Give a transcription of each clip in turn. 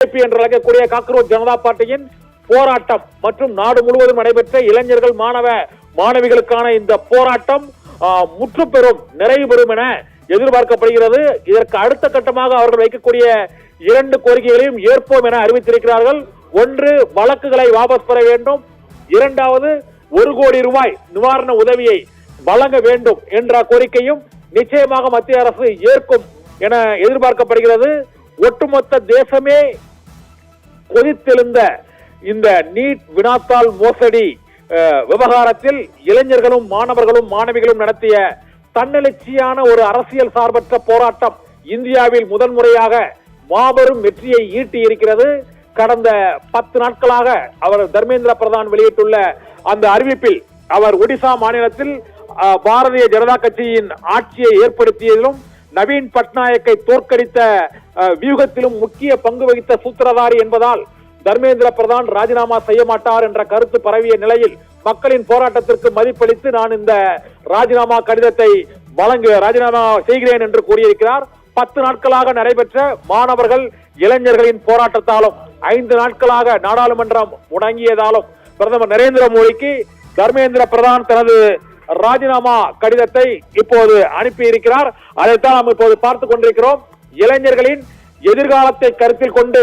என்று அழைக்கக்கூடிய காக்ரோச் ஜனதா பார்ட்டியின் போராட்டம் மற்றும் நாடு முழுவதும் நடைபெற்ற இளைஞர்கள் மாணவிகளுக்கான இந்த போராட்டம் முற்றுப்பெறும் நிறைவு பெறும் என எதிர்பார்க்கப்படுகிறது. இதற்கு அடுத்த கட்டமாக அவர்கள் வைக்கக்கூடிய 2 கோரிக்கைகளையும் ஏற்போம் என அறிவித்திருக்கிறார்கள். ஒன்று, வழக்குகளை வாபஸ் பெற வேண்டும். இரண்டாவது, 1 கோடி ரூபாய் நிவாரண உதவியை வழங்க வேண்டும் என்ற கோரிக்கையும் நிச்சயமாக மத்திய அரசு ஏற்கும் என எதிர்பார்க்கப்படுகிறது. ஒட்டுமொத்த தேசமே கொதித்தெழுந்த இந்த நீட் வினாத்தாள் மோசடி விவகாரத்தில் இளைஞர்களும் மாணவர்களும் மாணவிகளும் நடத்திய தன்னெழுச்சியான ஒரு அரசியல் சார்பற்ற போராட்டம் இந்தியாவில் முதன்முறையாக மாபெரும் வெற்றியை ஈட்டி இருக்கிறது. கடந்த 10 நாட்களாக அவர் தர்மேந்திர பிரதான் வெளியிட்டுள்ள அந்த அறிவிப்பில் அவர் ஒடிசா மாநிலத்தில் பாரதிய ஜனதா கட்சியின் ஆட்சியை ஏற்படுத்தியதிலும் நவீன் பட்நாயக்கை தோற்கடித்த வியூகத்திலும் முக்கிய பங்கு வகித்த சூத்திரதாரி என்பதால் தர்மேந்திர பிரதான் ராஜினாமா செய்ய மாட்டார் என்ற கருத்து பரவிய நிலையில் மக்களின் போராட்டத்திற்கு மதிப்பளித்து நான் இந்த ராஜினாமா கடிதத்தை ராஜினாமா செய்கிறேன் என்று கூறியிருக்கிறார். 10 நாட்களாக நடைபெற்ற மாணவர்கள் இளைஞர்களின் போராட்டத்தாலும் 5 நாட்களாக நாடாளுமன்றம் முடங்கியதாலும் பிரதமர் நரேந்திர மோடிக்கு தர்மேந்திர பிரதான் தனது ராஜினாமா கடிதத்தை இப்போது அனுப்பியிருக்கிறார். அதைத்தான் நாம் இப்போது பார்த்துக் கொண்டிருக்கிறோம். இளைஞர்களின் எதிர்காலத்தை கருத்தில் கொண்டு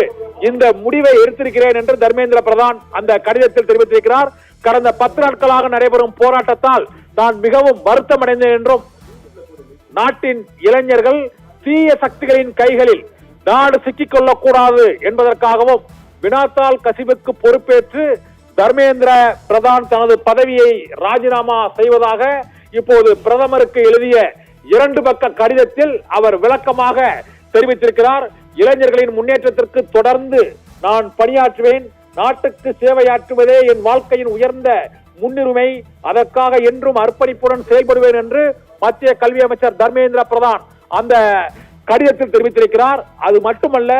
இந்த முடிவை எடுத்திருக்கிறேன் என்று தர்மேந்திர பிரதான் அந்த கடிதத்தில் தெரிவித்திருக்கிறார். கடந்த 10 நாட்களாக நடைபெறும் போராட்டத்தால் நான் மிகவும் வருத்தம் அடைந்தேன் என்றும் நாட்டின் இளைஞர்கள் தீய சக்திகளின் கைகளில் நாடு சிக்கிக் கொள்ளக்கூடாது என்பதற்காகவும் வினாத்தாள் கசிவுக்கு பொறுப்பேற்று தர்மேந்திர பிரதான் தனது பதவியை ராஜினாமா செய்வதாக இப்போது பிரதமருக்கு எழுதிய 2 பக்க கடிதத்தில் அவர் விளக்கமாக தெரிவித்திருக்கிறார். இளைஞர்களின் முன்னேற்றத்திற்கு தொடர்ந்து நான் பணியாற்றுவேன். நாட்டுக்கு சேவையாற்றுவதே என் வாழ்க்கையின் உயர்ந்த முன்னுரிமை. அதற்காக என்றும் அர்ப்பணிப்புடன் செயல்படுவேன் என்று மத்திய கல்வி அமைச்சர் தர்மேந்திர பிரதான் அந்த கடிதத்தில் தெரிவித்திருக்கிறார். அது மட்டுமல்ல,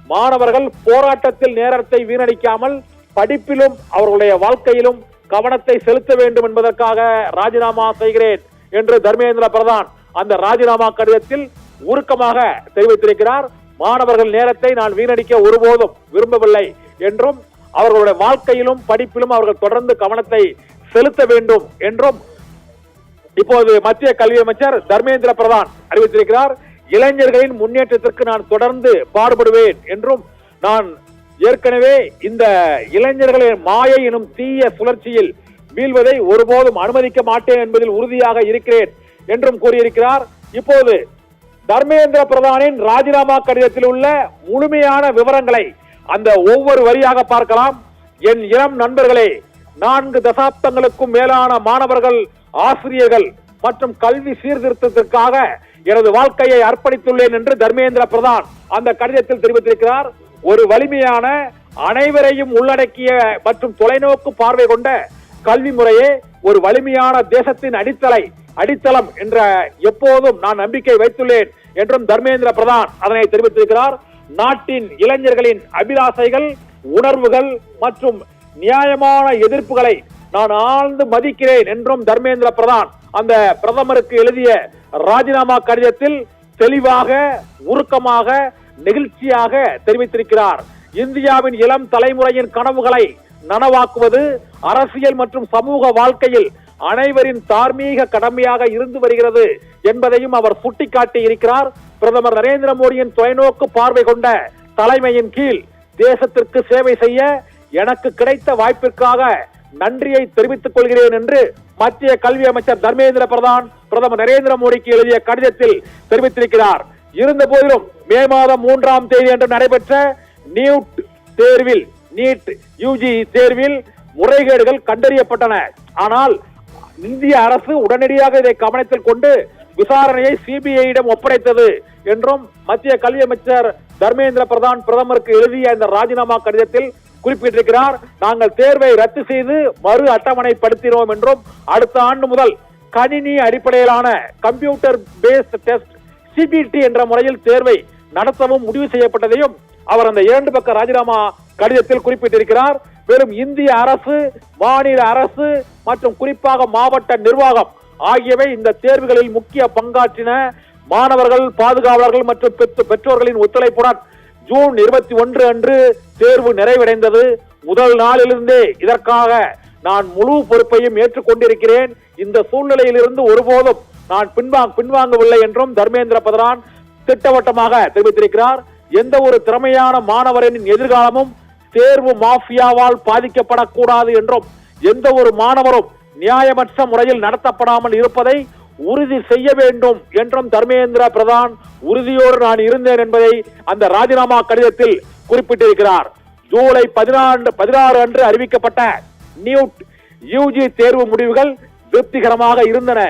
மாணவர்கள் போராட்டத்தில் நேரத்தை வீணடிக்காமல் படிப்பிலும் அவர்களுடைய வாழ்க்கையிலும் கவனத்தை செலுத்த வேண்டும் என்பதற்காக ராஜினாமா செய்கிறேன் என்று தர்மேந்திர பிரதான் அந்த ராஜினாமா கடிதத்தில் உருக்கமாக தெரிவித்திருக்கிறார். மாணவர்கள் நேரத்தை நான் வீணடிக்க ஒருபோதும் விரும்பவில்லை என்றும் அவர்களுடைய வாழ்க்கையிலும் படிப்பிலும் அவர்கள் தொடர்ந்து கவனத்தை செலுத்த வேண்டும் என்றும் இப்போது மத்திய கல்வி அமைச்சர் தர்மேந்திர பிரதான் அறிவித்திருக்கிறார். இளைஞர்களின் முன்னேற்றத்திற்கு நான் தொடர்ந்து பாடுபடுவேன் என்றும் நான் ஏற்கனவே இந்த இளைஞர்களின் மாயை எனும் தீய சுழற்சியில் வீழ்வதை ஒருபோதும் அனுமதிக்க மாட்டேன் என்பதில் உறுதியாக இருக்கிறேன் என்றும் கூறியிருக்கிறார். இப்போது தர்மேந்திர பிரதானின் ராஜினாமா கடிதத்தில் உள்ள முழுமையான விவரங்களை அந்த ஒவ்வொரு வரியாக பார்க்கலாம். என் இளம் நண்பர்களே, 4 தசாப்தங்களுக்கும் மேலான மாணவர்கள், ஆசிரியர்கள் மற்றும் கல்வி சீர்திருத்தத்திற்காக எனது வாழ்க்கையை அர்ப்பணித்துள்ளேன் என்று தர்மேந்திர பிரதான் அந்த கடிதத்தில் தெரிவித்திருக்கிறார். ஒரு வலிமையான, அனைவரையும் உள்ளடக்கிய மற்றும் தொலைநோக்கு பார்வை கொண்ட கல்வி முறையே ஒரு வலிமையான தேசத்தின் அடித்தளம் என்ற எப்போதும் நான் நம்பிக்கை வைத்துள்ளேன் என்றும் தர்மேந்திர பிரதான் அதனை தெரிவித்திருக்கிறார். நாட்டின் இளைஞர்களின் அபிலாசைகள், உணர்வுகள் மற்றும் நியாயமான எதிர்ப்புகளை நான் ஆழ்ந்து மதிக்கிறேன் என்றும் தர்மேந்திர பிரதான் அந்த பிரதமருக்கு எழுதிய ராஜினாமா கடிதத்தில் தெளிவாக, உருக்கமாக, நெகிழ்ச்சியாக தெரிவித்திருக்கிறார். இந்தியாவின் இளம் தலைமுறையின் கனவுகளை நனவாக்குவது அரசியல் மற்றும் சமூக வாழ்க்கையில் அனைவரின் தார்மீக கடமையாக இருந்து வருகிறது என்பதையும் அவர் சுட்டிக்காட்டி இருக்கிறார். பிரதமர் நரேந்திர மோடியின் தொலைநோக்கு பார்வை கொண்ட தலைமையின் கீழ் தேசத்திற்கு சேவை செய்ய எனக்கு கிடைத்த வாய்ப்பிற்காக நன்றியை தெரிவித்துக் கொள்கிறேன் என்று மத்திய கல்வி அமைச்சர் தர்மேந்திர பிரதான் பிரதமர் நரேந்திர மோடிக்கு எழுதிய கடிதத்தில் தெரிவித்திருக்கிறார். இருந்த போதிலும் மே மாதம் 3ஆம் தேதி அன்று நடைபெற்ற நீட் யுஜி தேர்வில் முறைகேடுகள் கண்டறியப்பட்டன. ஆனால் இந்திய அரசு உடனடியாக இதை கவனத்தில் கொண்டு விசாரணையை சிபிஐயிடம் ஒப்படைத்தது என்றும் மத்திய கல்வி அமைச்சர் தர்மேந்திர பிரதான் பிரதமருக்கு எழுதிய இந்த ராஜினாமா கடிதத்தில் குறிப்பிட்டிருக்கிறார். நாங்கள் தேர்வை ரத்து செய்து மறு அட்டவணைப்படுத்தினோம் என்றும் அடுத்த ஆண்டு முதல் கணினி அடிப்படையிலான கம்ப்யூட்டர் பேஸ்ட் டெஸ்ட் சிபிடி என்ற முறையில் தேர்வை நடத்தவும் முடிவு செய்யப்பட்டதையும் அவர் அந்த 2 பக்க ராஜினாமா கடிதத்தில் குறிப்பிட்டிருக்கிறார். மேலும் இந்திய அரசு, மாநில அரசு மற்றும் குறிப்பாக மாவட்ட நிர்வாகம் ஆகியவை இந்த தேர்வுகளில் முக்கிய பங்காற்றின. மாணவர்கள், பாதுகாவலர்கள் மற்றும் பெற்றோர்களின் ஒத்துழைப்புடன் ஜூன் 21 அன்று தேர்வு நிறைவடைந்தது. முதல் நாளிலிருந்தே இதற்காக நான் முழு பொறுப்பையும் ஏற்றுக்கொண்டிருக்கிறேன். இந்த சூழ்நிலையிலிருந்து ஒருபோதும் நான் பின்வாங்கவில்லை என்றும் தர்மேந்திர பிரதான் திட்டவட்டமாக தெரிவித்திருக்கிறார். எந்த ஒரு திறமையான மாணவரின் எதிர்காலமும் தேர்வு மாஃபியாவால் பாதிக்கப்படக்கூடாது என்றும், எந்த ஒரு மாணவரும் நியாயமற்ற முறையில் நடத்தப்படாமல் இருப்பதை உறுதி செய்ய வேண்டும் என்றும் தர்மேந்திர பிரதான் உறுதியோடு நான் இருந்தேன் என்பதை அந்த ராஜினாமா கடிதத்தில் குறிப்பிட்டிருக்கிறார். ஜூலை 16 அன்று அறிவிக்கப்பட்ட நியூட் யூஜி தேர்வு முடிவுகள் திருப்திகரமாக இருந்தன.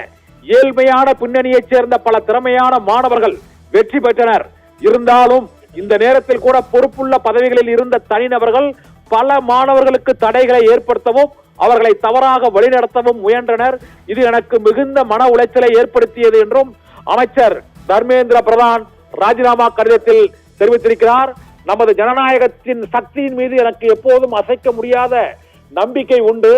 ஏழ்மையான பின்னணியைச் சேர்ந்த பல திறமையான மாணவர்கள் வெற்றி பெற்றனர். இருந்தாலும் இந்த நேரத்தில் கூட பொறுப்புள்ள பதவிகளில் இருந்த தனிநபர்கள் பல மாணவர்களுக்கு தடைகளை ஏற்படுத்தவும் அவர்களை தவறாக வழிநடத்தவும் முயன்றனர். இது எனக்கு மிகுந்த மன உளைச்சலை ஏற்படுத்தியது என்றும் அமைச்சர் தர்மேந்திர பிரதான் ராஜினாமா கடிதத்தில் தெரிவித்திருக்கிறார். நமது ஜனநாயகத்தின் சக்தியின் மீது எனக்கு எப்போதும் அசைக்க முடியாத நம்பிக்கை உண்டு.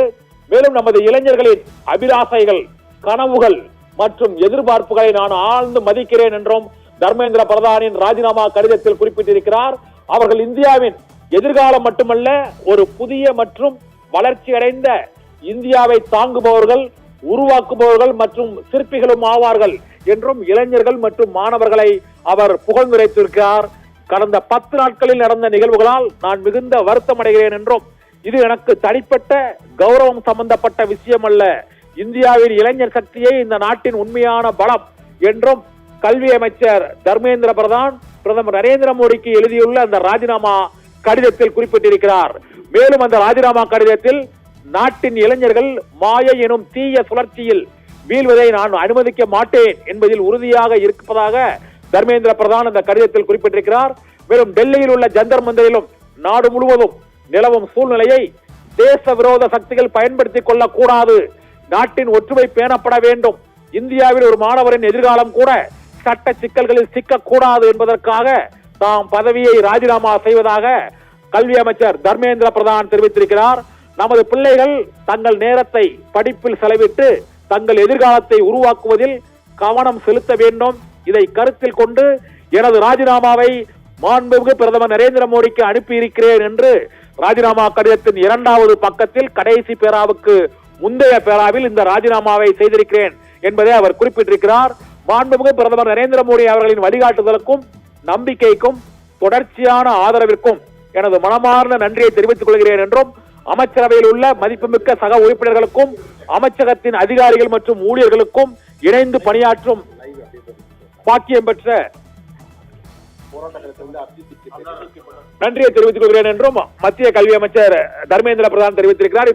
மேலும் நமது இளைஞர்களின் அபிலாசைகள், கனவுகள் மற்றும் எதிர்பார்ப்புகளை நான் ஆழ்ந்து மதிக்கிறேன் என்றும் தர்மேந்திர பிரதானின் ராஜினாமா கடிதத்தில் குறிப்பிட்டிருக்கிறார். அவர்கள் இந்தியாவின் எதிர்காலம் மட்டுமல்ல, ஒரு புதிய மற்றும் வளர்ச்சி அடைந்த இந்தியாவை தாங்குபவர்கள், உருவாக்குபவர்கள் மற்றும் சிற்பிகளும் ஆவார்கள் என்றும் இளைஞர்கள் மற்றும் மாணவர்களை அவர் புகழ்ந்துரைத்திருக்கிறார். கடந்த 10 நாட்களில் நடந்த நிகழ்வுகளால் நான் மிகுந்த வருத்தம் அடைகிறேன் என்றும், இது எனக்கு தனிப்பட்ட கௌரவம் சம்பந்தப்பட்ட விஷயம் அல்ல, இந்தியாவின் இளைஞர் சக்தியை இந்த நாட்டின் உண்மையான பலம் என்றும் கல்வி அமைச்சர் தர்மேந்திர பிரதான் பிரதமர் நரேந்திர மோடிக்கு எழுதியுள்ள அந்த ராஜினாமா கடிதத்தில் குறிப்பிட்டிருக்கிறார். மேலும் அந்த ராஜினாமா கடிதத்தில் நாட்டின் இளைஞர்கள் மாயை எனும் தீய சுழற்சியில் வீழ்வதை நான் அனுமதிக்க மாட்டேன் என்பதில் உறுதியாக இருப்பதாக தர்மேந்திர பிரதான் அந்த கடிதத்தில் குறிப்பிட்டிருக்கிறார். மேலும் டெல்லியில் உள்ள ஜந்தர் மந்திரிலும் நாடு முழுவதும் நிலவும் சூழ்நிலையை தேச விரோத சக்திகள் பயன்படுத்திக் கொள்ளக்கூடாது, நாட்டின் ஒற்றுமை பேணப்பட வேண்டும், இந்தியாவில் ஒரு மாணவரின் எதிர்காலம் கூட சட்ட சிக்கல்களில் சிக்கக்கூடாது என்பதற்காக தாம் பதவியை ராஜினாமா செய்வதாக கல்வி அமைச்சர் தர்மேந்திர பிரதான் தெரிவித்திருக்கிறார். நமது பிள்ளைகள் தங்கள் நேரத்தை படிப்பில் செலவிட்டு தங்கள் எதிர்காலத்தை உருவாக்குவதில் கவனம் செலுத்த வேண்டும். இதை கருத்தில் கொண்டு எனது ராஜினாமாவை மாண்புமிகு பிரதமர் நரேந்திர மோடிக்கு அனுப்பியிருக்கிறேன் என்று ராஜினாமா கடிதத்தின் 2வது பக்கத்தில் கடைசி பேராவுக்கு முந்தைய பேராவில் இந்த ராஜினாமாவை செய்திருக்கிறேன் என்பதை அவர் குறிப்பிட்டிருக்கிறார். மாண்புமிகு பிரதமர் நரேந்திர மோடி அவர்களின் வழிகாட்டுதலுக்கும் நம்பிக்கைக்கும் தொடர்ச்சியான ஆதரவிற்கும் எனது மனமார்ந்த நன்றியை தெரிவித்துக் கொள்கிறேன் என்றும், அமைச்சரவையில் உள்ள மதிப்புமிக்க சக உறுப்பினர்களுக்கும் அமைச்சகத்தின் அதிகாரிகள் மற்றும் ஊழியர்களுக்கும் இணைந்து பணியாற்றும் பாக்கியம் பெற்ற நன்றியை தெரிவித்துக் கொள்கிறேன் என்றும் மத்திய கல்வி அமைச்சர் தர்மேந்திர பிரதான் தெரிவித்திருக்கிறார்.